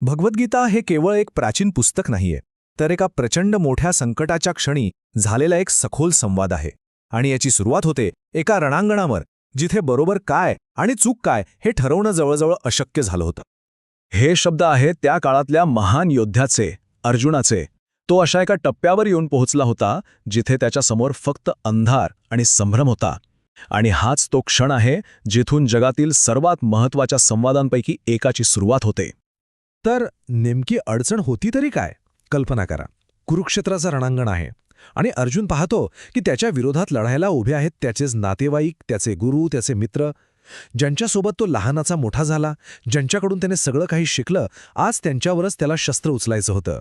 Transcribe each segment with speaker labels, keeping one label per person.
Speaker 1: भगवद्गीता हे केवळ एक प्राचीन पुस्तक नाहीये, तर एका प्रचंड मोठ्या संकटाच्या क्षणी झालेला एक सखोल संवाद आहे. आणि याची सुरुवात होते एका रणांगणावर, जिथे बरोबर काय आणि चूक काय हे ठरवणं जवळजवळ अशक्य झालं होतं. हे शब्द आहेत त्या काळातल्या महान योद्ध्याचे, अर्जुनाचे. तो अशा एका टप्प्यावर येऊन पोहोचला होता जिथे त्याच्यासमोर फक्त अंधार आणि संभ्रम होता. आणि हाच तो क्षण आहे जिथून जगातील सर्वात महत्त्वाच्या संवादांपैकी एकाची सुरुवात होते. तर नेमकी अडचण होती तरी काय? कल्पना करा, कुरुक्षेत्राचं रणांगण आहे आणि अर्जुन पाहतो की त्याच्या विरोधात लढायला उभे आहेत त्याचेच नातेवाईक, त्याचे गुरु, त्याचे मित्र, ज्यांच्यासोबत तो लहानाचा मोठा झाला, ज्यांच्याकडून त्याने सगळं काही शिकलं. आज त्यांच्यावरच त्याला शस्त्र उचलायचं होतं.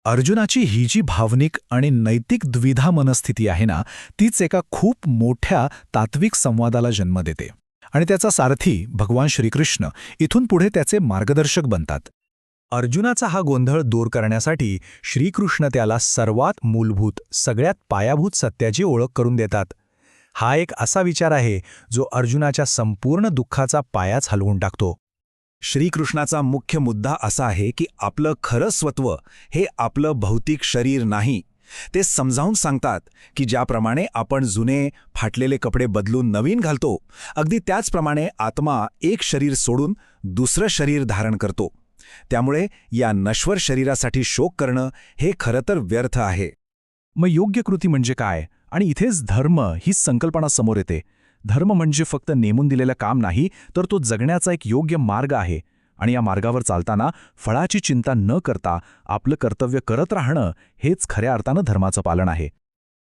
Speaker 1: अर्जुनाची ही जी भावनिक आणि नैतिक द्विधा मनस्थिती आहे ना, तीच एका खूप मोठ्या तात्विक संवादाला जन्म देते. आणि त्याचा सारथी भगवान श्रीकृष्ण इथून पुढे त्याचे मार्गदर्शक बनतात. अर्जुनाचा हा गोंधळ दूर करण्यासाठी श्रीकृष्ण त्याला सर्वात मूलभूत, सगळ्यात पायाभूत सत्याची ओळख करून देतात. हा एक असा विचार आहे जो अर्जुनाच्या संपूर्ण दुःखाचा पायाच हलवून टाकतो. श्रीकृष्णाचा मुख्य मुद्दा असा आहे की आपलं खरं स्वत्व हे आपलं भौतिक शरीर नाही. ते समजावून सांगतात की ज्याप्रमाणे आपण जुने फाटलेले कपडे बदलून नवीन घालतो, अगदी त्याचप्रमाणे आत्मा एक शरीर सोडून दुसरं शरीर धारण करतो. त्यामुळे या नश्वर शरीरासाठी शोक करणं हे खरं तर व्यर्थ आहे. मग योग्य कृती म्हणजे काय? आणि इथेच धर्म ही संकल्पना समोर येते. धर्म म्हणजे फक्त नेमून दिलेलं काम नाही, तर तो जगण्याचा एक योग्य मार्ग आहे. आणि या मार्गावर चालताना फळाची चिंता न करता आपलं कर्तव्य करत राहणं हेच खऱ्या अर्थानं धर्माचं पालन आहे.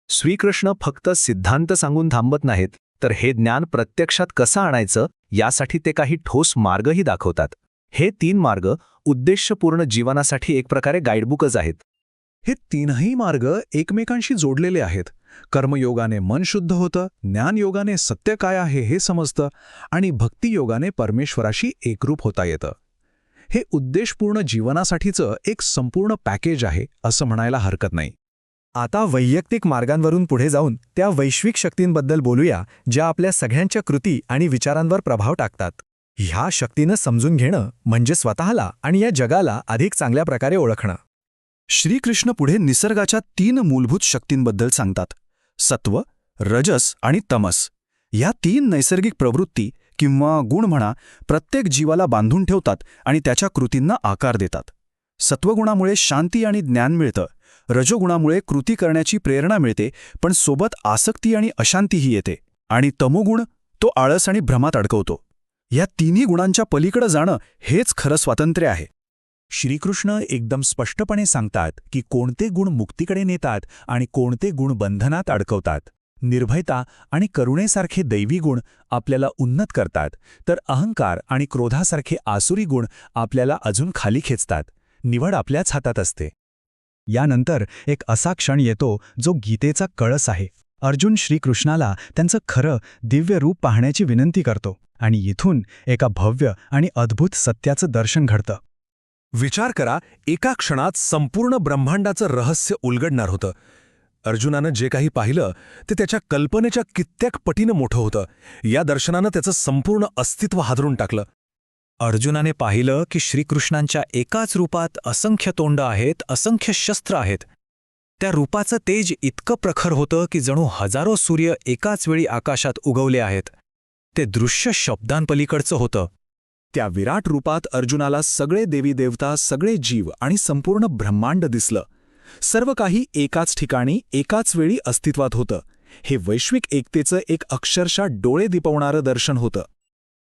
Speaker 1: श्रीकृष्ण फक्त सिद्धांत सांगून थांबत नाहीत, तर हे ज्ञान प्रत्यक्षात कसं आणायचं यासाठी ते काही ठोस मार्गही दाखवतात. हे 3 मार्ग उद्देशपूर्ण जीवनासाठी एक प्रकारे गाईडबुकच आहेत. हे 3ही मार्ग एकमेकांशी जोडलेले आहेत. कर्मयोगाने मन शुद्ध होतं, ज्ञानयोगाने सत्य काय आहे हे समजतं, आणि भक्तियोगाने परमेश्वराशी एकरूप होता येतं. हे उद्देशपूर्ण जीवनासाठीचं एक संपूर्ण पॅकेज आहे असं म्हणायला हरकत नाही. आता वैयक्तिक मार्गांवरून पुढे जाऊन त्या वैश्विक शक्तींबद्दल बोलूया, ज्या आपल्या सगळ्यांच्या कृती आणि विचारांवर प्रभाव टाकतात. ह्या शक्तीनं समजून घेणं म्हणजे स्वतःला आणि या जगाला अधिक चांगल्या प्रकारे ओळखणं. श्रीकृष्ण पुढे निसर्गाच्या 3 मूलभूत शक्तींबद्दल सांगतात: सत्व, रजस आणि तमस. या 3 नैसर्गिक प्रवृत्ती किंवा गुण म्हणा, प्रत्येक जीवाला बांधून ठेवतात आणि त्याच्या कृतींना आकार देतात. सत्वगुणामुळे शांती आणि ज्ञान मिळतं. रजोगुणामुळे कृती करण्याची प्रेरणा मिळते, पण सोबत आसक्ती आणि अशांतीही येते. आणि तमोगुण तो आळस आणि भ्रमात अडकवतो. या 3ही गुणांच्या पलीकडे जाणं हेच खरं स्वातंत्र्य आहे. श्रीकृष्ण एकदम स्पष्टपणे सांगतात की कोणते गुण मुक्तीकडे नेतात आणि कोणते गुण बंधनात अडकवतात. निर्भयता आणि करुणेसारखे दैवी गुण आपल्याला उन्नत करतात, तर अहंकार आणि क्रोधासारखे आसुरी गुण आपल्याला अजून खाली खेचतात. निवड आपल्याच हातात असते. यानंतर एक असा क्षण येतो जो गीतेचा कळस आहे. अर्जुन श्रीकृष्णाला त्यांचं खरं दिव्य रूप पाहण्याची विनंती करतो, आणि इथून एका भव्य आणि अद्भुत सत्याचं दर्शन घडतं. विचार करा, एका क्षणात संपूर्ण ब्रह्मांडाचं रहस्य उलगडणार होतं. अर्जुनानं जे काही पाहिलं ते त्याच्या कल्पनेच्या कित्येक पटीनं मोठं होतं. या दर्शनानं त्याचं संपूर्ण अस्तित्व हादरून टाकलं. अर्जुनाने पाहिलं की श्रीकृष्णांच्या एकाच रूपात असंख्य तोंड आहेत, असंख्य शस्त्र आहेत. त्या रूपाचं तेज इतकं प्रखर होतं की जणू हजारो सूर्य एकाच वेळी आकाशात उगवले आहेत. ते दृश्य शब्दांपलीकडचं होतं. त्या विराट रूपात अर्जुनाला सगळे देवी देवता, सगळे जीव आणि संपूर्ण ब्रह्मांड दिसलं. सर्व काही एकाच ठिकाणी एकाच वेळी अस्तित्वात होतं. हे वैश्विक एकतेचं एक अक्षरशः डोळे दिपवणारं दर्शन होतं.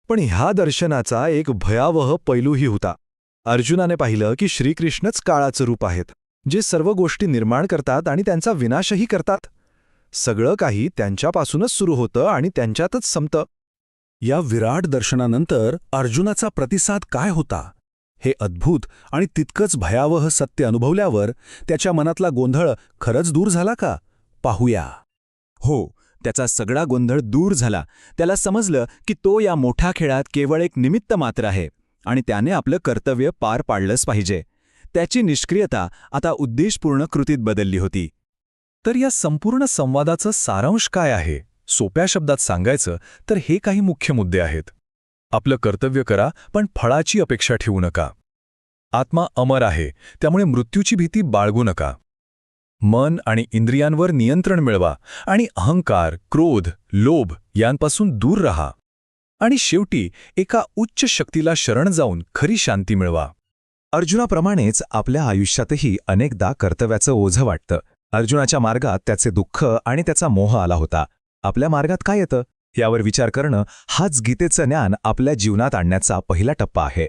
Speaker 1: पण ह्या दर्शनाचा एक भयावह पैलूही होता. अर्जुनाने पाहिलं की श्रीकृष्णच काळाचं रूप आहेत, जे सर्व गोष्टी निर्माण करतात आणि त्यांचा विनाशही करतात. सगळं काही त्यांच्यापासूनच सुरू होतं आणि त्यांच्यातच संपतं. या विराट दर्शनानंतर अर्जुनाचा प्रतिसाद काय होता? हे अद्भुत आणि तितकंच भयावह सत्य अनुभवल्यावर त्याच्या मनातला गोंधळ खरंच दूर झाला का? पाहूया. हो, त्याचा सगळा गोंधळ दूर झाला. त्याला समजलं की तो या मोठ्या खेळात केवळ एक निमित्त मात्र आहे आणि त्याने आपलं कर्तव्य पार पाडलंच पाहिजे. त्याची निष्क्रियता आता उद्देशपूर्ण कृतीत बदलली होती. तर या संपूर्ण संवादाचं सारांश काय आहे? सोप्या शब्दात सांगायचं तर हे काही मुख्य मुद्दे आहेत. आपलं कर्तव्य करा, पण फळाची अपेक्षा ठेवू नका. आत्मा अमर आहे, त्यामुळे मृत्यूची भीती बाळगू नका. मन आणि इंद्रियांवर नियंत्रण मिळवा आणि अहंकार, क्रोध, लोभ यांपासून दूर राहा. आणि शेवटी एका उच्च शक्तीला शरण जाऊन खरी शांती मिळवा. अर्जुनाप्रमाणेच आपल्या आयुष्यातही अनेकदा कर्तव्याचं ओझं वाटतं. अर्जुनाच्या मार्गात त्याचे दुःख आणि त्याचा मोह आला होता. आपल्या मार्गात काय येतं यावर विचार करणं हाच गीतेचं ज्ञान आपल्या जीवनात आणण्याचा पहिला टप्पा आहे.